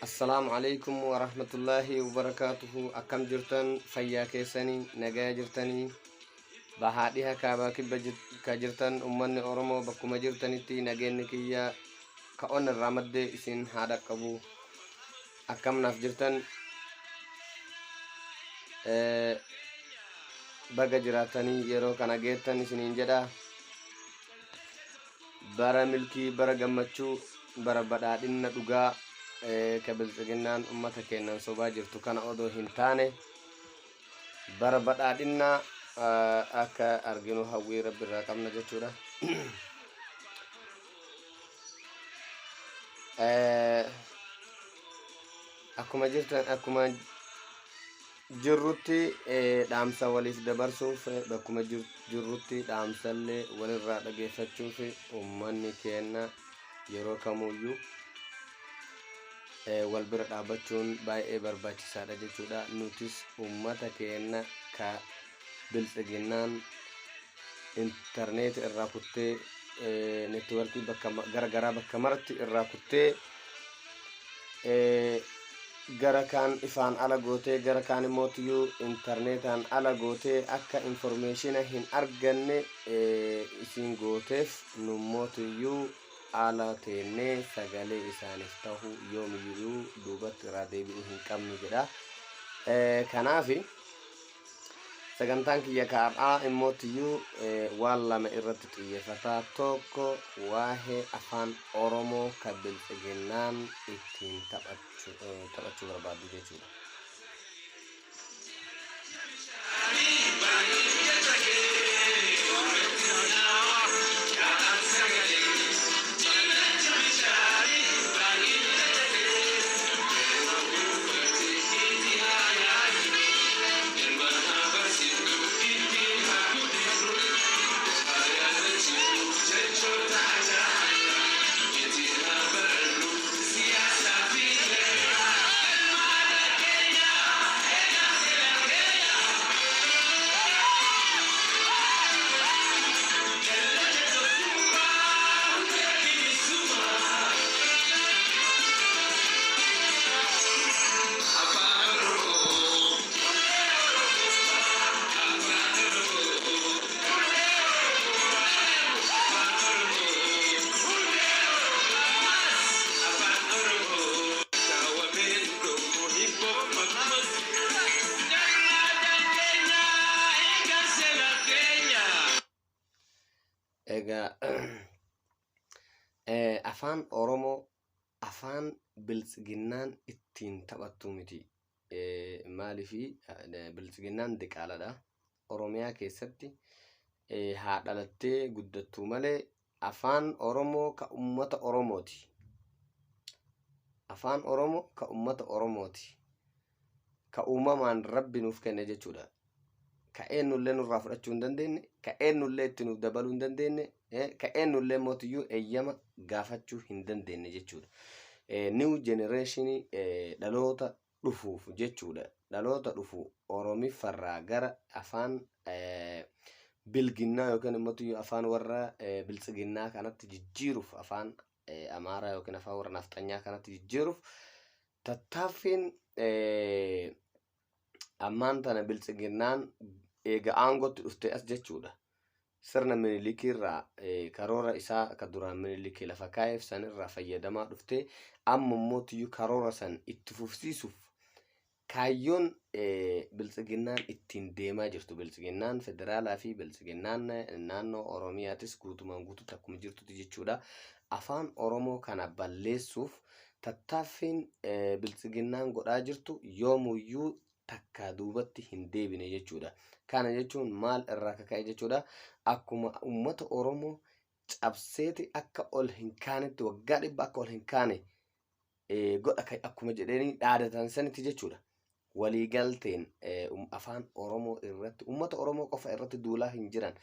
السلام عليكم ورحمة الله وبركاته. أكم جرتن فيا كيسني نجا جرتني بحاديها كابا كجرتن أمني أورمو بكم جرتني تي نجين كيا كأون الرمد إسين هذا كبو أكم ناس جرتن بقى جراتني يرو كنا جرتني سنين جدا برا ملكي برا جمتشو برا بدادين ندوغا كبلتجنان أمتا كينان صوبا جرتو كان أودو هنتاني برا بدادين أكا أرجنو هاوي رب الرقم نجتورا أكما جرتان أكما جرتي دامسا وليف دبرسوف بكما جرتي دامسا اللي وللرا دقيفتشوف أماني كينا يرو كمويو والبر dhaabachuun baay'ee barbaachisaadha jechuudha. Nutis ummata keenya ka bilxiginnaan internet irraa kuttee networkii garagaraa bakka maratti irraa kuttee gara kaan ifaan ala gootee gara kaan immoo internetaan ala gootee akka informationa hin arganne isin gooteef nummootiyyuu ala teenne sagalee isaaniif ta'u yoomiyyuu duubatti irraa deebi'uu hin qabnu jedha. Kanaafi sagantaan kiyya kaadhaa immootiyyuu waan lama irratti xiyyeeffataa. Tokko waa'ee afaan Oromoo ka bilxiginnaan ittiin taphachuu barbaadu jechuudha. Afaan Oromoo afaan bilxiginnaan ittiin taphattu miti. Maaliifi bilxiginnaan diqaaladha. Oromiyaa keessatti haa dhalattee guddattu malee afaan Oromoo ka ummata Oromooti. Afaan Oromoo ka ummata Oromooti. Ka uumamaan Rabbi nuuf kenne jechuudha. Ka eenyullee nurraa fudhachuu hin dandeenye, ka eenyullee itti nuuf dabaluu hin dandeenye, ka eenyullee mootiyyuu eeyyama gaafachuu hin dandeenye jechuudha. New generation dhaloota dhufuuf jechuudha. Dhaloota dhufu Oromiffarraa gara afaan bilginnaa yookiin immoo afaan warra bilxiginnaa kanatti jijjiiruuf afaan Amaaraa yookiin afaan warra nafxanyaa kanatti jijjiiruuf tattaaffiin ammaan tana bilxiginnaan eega aangotti dhufte as jechuudha. Sirna Minilikirraa karoora isaa ka duraan Minilikii lafa kaa'eef sanirraa fayyadamaa dhufte amma mootiyyuu karoora san itti fufsiisuuf kaayyoon bilxiginnaan ittiin deemaa jirtu. Bilxiginnaan federaalaa fi bilxiginnaan naannoo Oromiyaatis guutumaan guutuutti akkuma jirtutti jechuudha. Afaan Oromoo kana balleessuuf tattaaffiin bilxiginnaan godhaa jirtu yoomuyyuu takka duubatti hin deebine jechuudha. Kana jechuun maal irraa kaka'e jechuudha. Akkuma ummata Oromoo cabseeti akka ol hin kaanetti waggaa dhibba akka ol hin kaane godha akkuma jedhanii dhaadatan sanitti jechuudha. Waliigalteen afaan Oromoo irratti ummata Oromoo qofa irratti duulaa hin jiran.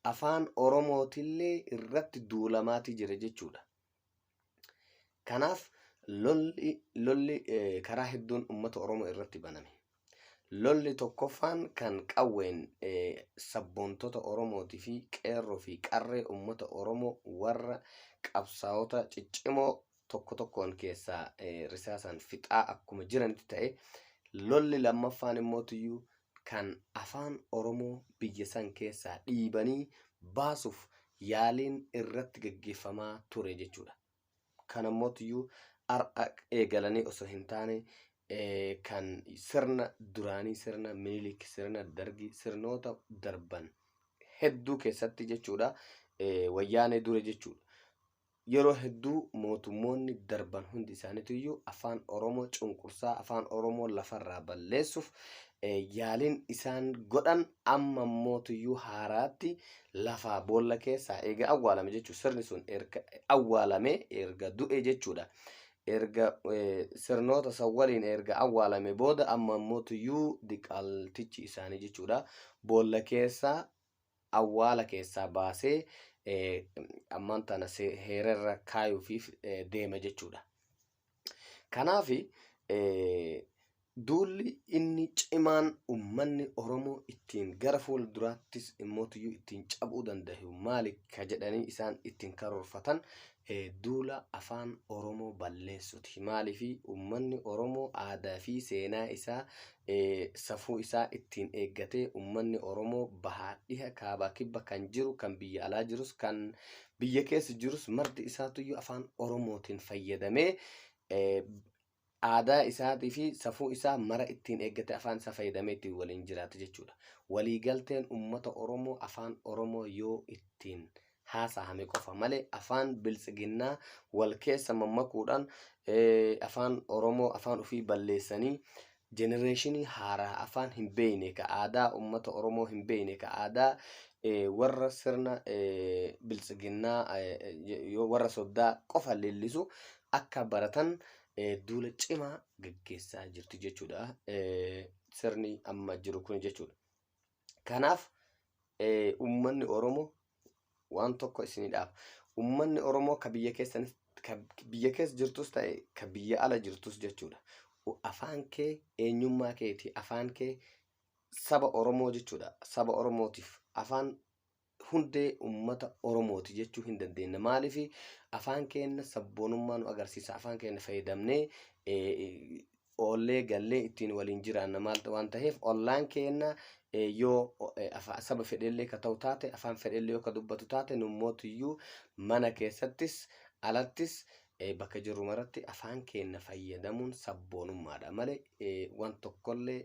Afaan Oromootillee irratti duulamaatii jira jechuudha. Kanaaf lolli karaa hedduun ummata Oromoo irratti baname. Lolli tokkoffaan kan qawween sabboontota Oromootii fi qeerroo fi qarree uummata Oromoo warra qabsaa'ota ciccimoo tokko tokkoon keessaa risaasan fixaa akkuma jiranitti ta'e, lolli lammaffaan immootiyyuu kan afaan Oromoo biyya san keessaa dhiibanii baasuuf yaaliin irratti gaggeeffamaa ture jechuudha. Kan immootiyyuu har'a eegalanii osoo hin taane kan sirna duraanii, sirna Minilik, sirna Dargii, sirnoota darban hedduu keessatti jechuudha, wayyaanee dure jechuudha. Yeroo hedduu mootummoonni darban hundi isaaniitiyyuu afaan Oromoo cunqursaa, afaan Oromoo lafarraa balleessuuf yaaliin isaan godhan amma mootiyyuu haaraatti lafaa boolla keessaa eega awwaalame jechuudha. Sirni sun erga awwaalame erga du'e jechuudha. Erga sirnoota san waliin erga awwaalame booda amma mootiyyuu diqaaltichi isaanii jechuudha boolla keessaa awwaala keessaa baasee ammaan tana heerarra kaayuufiif deema jechuudha. Kanaaf duulli inni cimaan ummanni Oromoo ittiin gara fuulduraattis immootiyyuu ittiin cabuu danda'u maali ka jedhanii isaan ittiin karoorfatan duula afaan Oromoo balleessuuti. Maaliif ummanni Oromoo aadaa fi seenaa isaa safuu isaa ittiin eeggatee ummanni Oromoo bahaa dhiha kaabaa kibba kan jiru, kan biyya alaa jirus, kan biyya keessa jirus marti isaatuyyuu afaan Oromootiin fayyadamee aadaa isaatii fi safuu isaa mara ittiin eeggate afaan isaa fayyadamee ittiin waliin jiraata jechuudha. Waliigalteen ummata Oromoo afaan Oromoo yoo ittiin haasa'ame qofa malee afaan biltsiginnaa wal keessa mammakuudhaan afaan Oromoo afaan ofii balleessanii jenereeshinii haaraa afaan hin beekne ka aadaa ummata Oromoo hin beekne ka aadaa warra sirna biltsiginnaa warra soddaa qofa leellisu akka baratan duula cimaa gaggeessaa jirti jechuudha. Sirni amma jiru kun jechuudha. Kanaaf ummanni Oromoo waan tokko isinidhaaf. Ummanni Oromoo ka biyya keessa jirtus ta'e ka biyya ala jirtus jechuudha. Afaan kee eenyummaa keeti, afaan kee saba Oromoo jechuudha. Saba Oromootiif afaan hundee ummata Oromooti jechuu hin dandeenya. Maaliif afaan keenya sabboonummaa nu agarsiisa. Afaan keenya fayyadamnee oollee gallee ittiin waliin jiraanna maaltu waan ta'eef ollaan keenya yoo saba fedhellee ka ta'u taate, afaan fedhellee yoo ka dubbatu taate, nummootiyyuu mana keessattis alattis bakka jirru maratti afaan keenya fayyadamuun sabboonummaadha malee waan tokkollee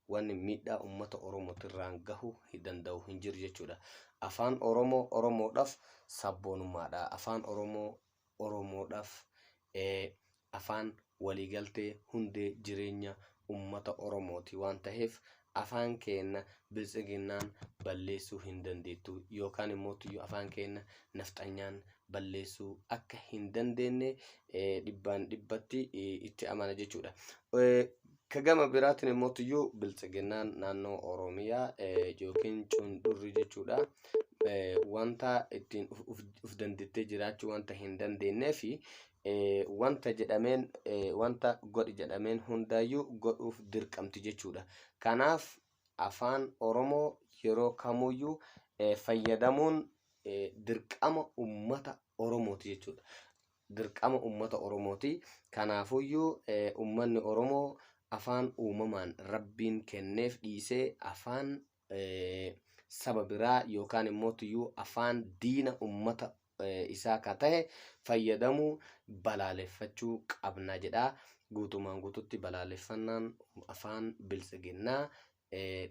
wanni miidhaa ummata Oromootirraan gahuu danda'u hin jiru jechuudha. Afaan Oromoo Oromoodhaaf sabboonummaadha. Afaan Oromoo Oromoodhaaf afaan waliigaltee hundee jireenya ummata Oromooti waan ta'eef afaan keenya biltsiginnaan balleessuu hin dandeettu yookaan immootiyyuu afaan keenya nafxanyaan balleessuu akka hin dandeenye dhibbaan dhibbatti itti amana jechuudha. Kagama biraatiin immootiyyuu biltsiginnaan naannoo Oromiyaa yookiin cundurri jechuudha wanta ittiin uf dandeettee jiraachuu wanta hin dandeenyee fi wanta jedhameen wanta godhi jedhameen hundaayyuu godhuuf dirqamti jechuudha. Kanaaf afaan Oromoo yeroo kamuyyuu fayyadamuun dirqama ummata Oromooti jechuudha. Dirqama ummata Oromooti. Kanaafuyyuu ummanni Oromoo afaan uumamaan rabbiin kenneef dhiisee afaan saba biraa yookaan immootiyyuu afaan diina ummata isaa ka ta'e fayyadamuu balaaleffachuu qabna jedha. Guutumaan guututti balaaleffannaan afaan biltsiginnaa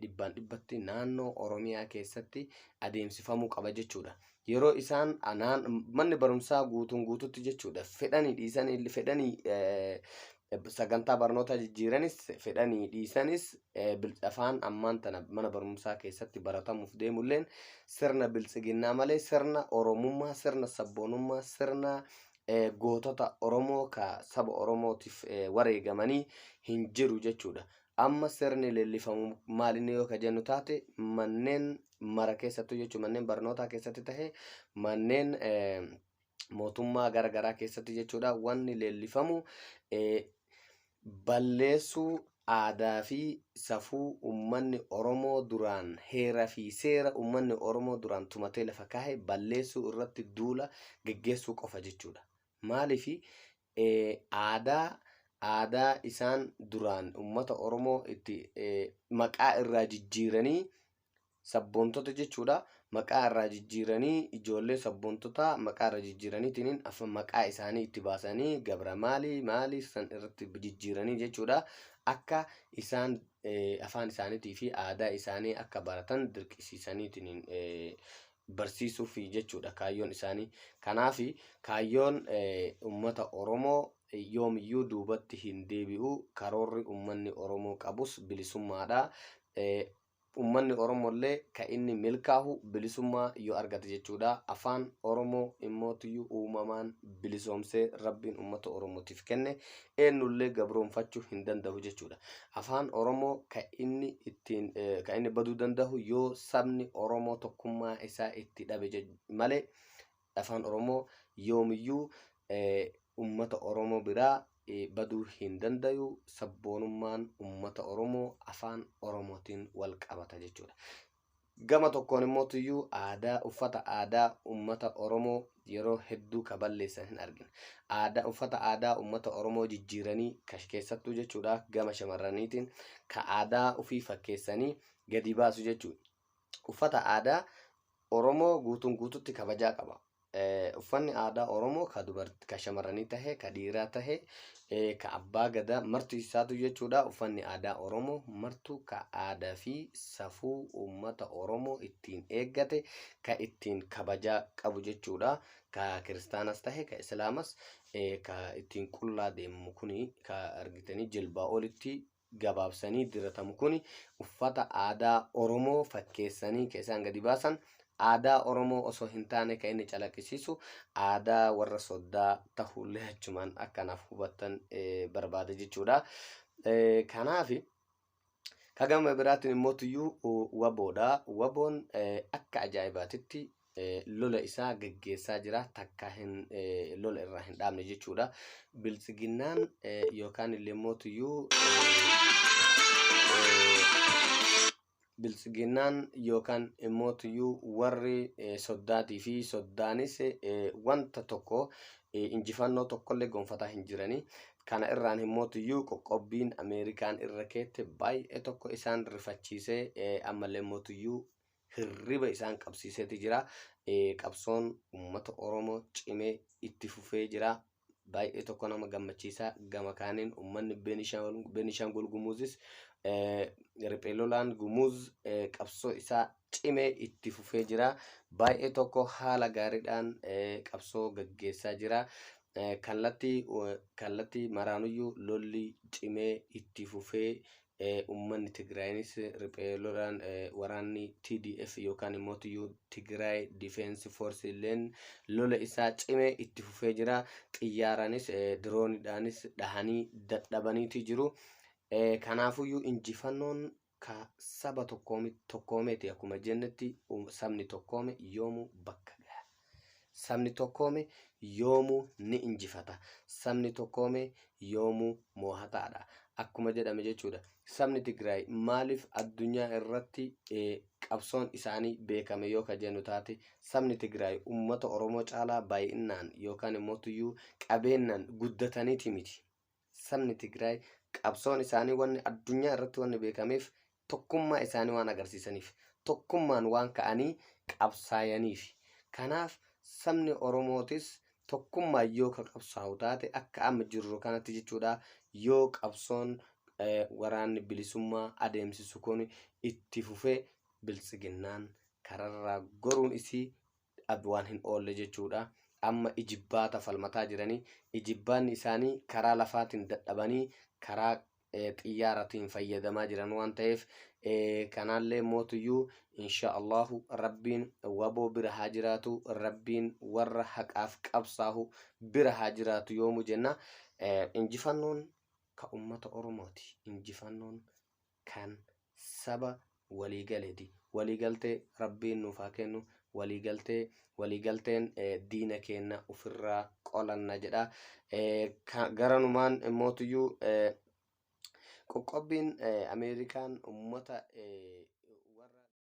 dhibbaan dhibbatti naannoo Oromiyaa keessatti adeemsifamuu qaba jechuudha. Yeroo isaan manni barumsaa guutuun guututti jechuudha fedhanii dhiisanii fedhanii sagantaa barnoota jijjiiranis fedhanii dhiisanis afaan ammaan tana mana barumsaa keessatti baratamuuf deemulleen sirna biltsiginnaa malee sirna Oromummaa, sirna sabboonummaa, sirna gootota Oromoo ka saba Oromootiif wareegamanii hin jiru jechuudha. Amma sirni leellifamu maalinni yoo ka jennu taate manneen mara keessattuu jechuudha manneen barnootaa keessatti tahe manneen mootummaa garagaraa keessatti jechuudha wanni leellifamu balleessuu aadaa fi safuu ummanni Oromoo duraan heeraa fi seera ummanni Oromoo duraan tumatee lafa kaa'e balleessuu irratti duula geggeessuu qofa jechuudha. Maaliifi aadaa isaan duraan ummata Oromoo itti maqaa irraa jijjiiranii sabboontota jechuudha. Maqaa irraa jijjiiranii ijoollee sabboontotaa maqaa irraa jijjiiraniitiin maqaa isaanii itti baasanii gabra maalii san irratti jijjiiranii jechuudha. Akka isaan afaan isaaniitii fi aadaa isaanii akka baratan dirqisiisaniitiin barsiisuuf jechuudha kaayyoon isaanii. Kanaaf kaayyoon ummata Oromoo yoomiyyuu duubatti hin deebi'u. Karoorri ummanni Oromoo qabus bilisummaadha. Ummanni Oromollee kan inni milkaa'u bilisummaa yoo argate jechuudha. Afaan Oromoo immootiyyuu uumamaan bilisoomsee Rabbiin ummata Oromootiif kenne eenyullee gabroonfachuu hin danda'u jechuudha. Afaan Oromoo kan inni baduu danda'u yoo sabni Oromoo tokkummaa isaa itti dhabe malee afaan Oromoo yoomiyyuu ummata Oromoo biraa baduu hin danda'u. Sabboonummaan ummata Oromoo afaan Oromootiin wal qabata jechuudha. Gama tokkoon immootiyyuu uffata aadaa ummata Oromoo yeroo hedduu ka balleessan hin argina. Uffata aadaa ummata Oromoo jijjiiranii keessattuu jechuudha gama shamarraniitiin ka aadaa ofii fakkeessanii gadi baasu jechuudha. Uffata aadaa Oromoo guutuun guututti kabajaa qaba. Uffanni aadaa Oromoo ka shamarranii tahe ka dhiiraa tahe ka abbaa gadaa martu isaatu jechuudha. Uffanni aadaa Oromoo martu ka aadaa fi safuu ummata Oromoo ittiin eeggate ka ittiin kabajaa qabu jechuudha. Ka kiristaanas tahe ka islaamas ka ittiin qullaa deemu kuni ka argitanii jilbaa olitti gabaabsanii diratamu kuni uffata aadaa Oromoo fakkeessanii ka isaan gadi baasan. Aadaa Oromoo osoo hin taane kan inni calaqqisiisu aadaa warra soddaa ta'ullee achumaan akkanaaf hubattan barbaada jechuudha. Kanaaf ka gama biraatiin immootiyyuu waboodha. Waboon akka ajaa'ibaatitti lola isaa geggeessaa jira. Takka lola irraa hin dhaabne jechuudha. Biltsiginnaan yookaan illee immootiyyuu biltsiginnaan yookaan immootiyyuu warri soddaatii fi soddaanis wanta tokko injifannoo tokkollee gonfataa hin jiranii. Kana irraan immootiyyuu qoqqobbiin Ameerikaan irra keette baay'ee tokko isaan rifachiisee ammallee immootiyyuu hirriba isaan qabsiiseeti jira. Qabsoon ummata Oromoo cimee itti fufee jira. Baay'ee tokko nama gammachiisa. Gama kaaniin ummanni Beenishaangul Gumuzis riphee lolaan Gumuz qabsoo isaa cimee itti fufee jira. Baay'ee tokko haala gaariidhaan qabsoo gaggeessaa jira. Kallattii maraanuyyuu lolli cimee itti fufee ummanni Tigraayinis riphee lolaan waraanni TDF yookaan immootiyyuu Tigraay Difeensi Foorsi illeen lola isaa cimee itti fufee jira. Xiyyaaraanis diroonidhaanis dhahanii dadhabaniiti jiru. Kanaafuyyuu injifannoon ka saba tokkoomeeti akkuma jennetti sabni tokkoome yoomuu bakka gaha. Sabni tokkoome yoomuu ni injifata. Sabni tokkoome yoomuu moohataadha. Akkuma jedhame jechuudha. Sabni Tigraay maaliif addunyaa irratti qabsoon isaanii beekame yoo ka jennu taate sabni Tigraay ummata Oromoo caalaa baay'inaan yookaan immootiyyuu qabeenyaan guddataniiti miti. Sabni Tigraay qabsoon isaanii wanni addunyaa irratti wanni beekameef tokkummaa isaanii waan agarsiisaniif tokkummaan waan ka'anii qabsaayaniif. Kanaaf sabni Oromootis tokkummaa yoo ka qabsaa'u taate akka amma jirru kanatti jechuudha. Yoo qabsoon waraanni bilisummaa adeemsisu kun itti fufee biltsiginnaan kararraa goruun isii waan hin oolle jechuudha. Amma ijibbaata falmataa jiranii ijibbaanni isaanii karaa lafaatiin dadhabanii karaa xiyyaaratiin fayyadamaa jiran waan ta'eef kanaallee mootiyyuu insha Allahu rabbiin waboo bira haa jiraatu. Rabbiin warra haqaaf qabsaahu bira haa jiraatu yoomu jenna. Injifannoon ka ummata Oromooti. Injifannoon kan saba waliigaleeti. Waliigaltee rabbiin nuuf haa kennu. Waliigalteen diina keenya ofirraa qolanna jedha. Garanumaan mootiyyuu qoqqobbiin Ameerikaan uummata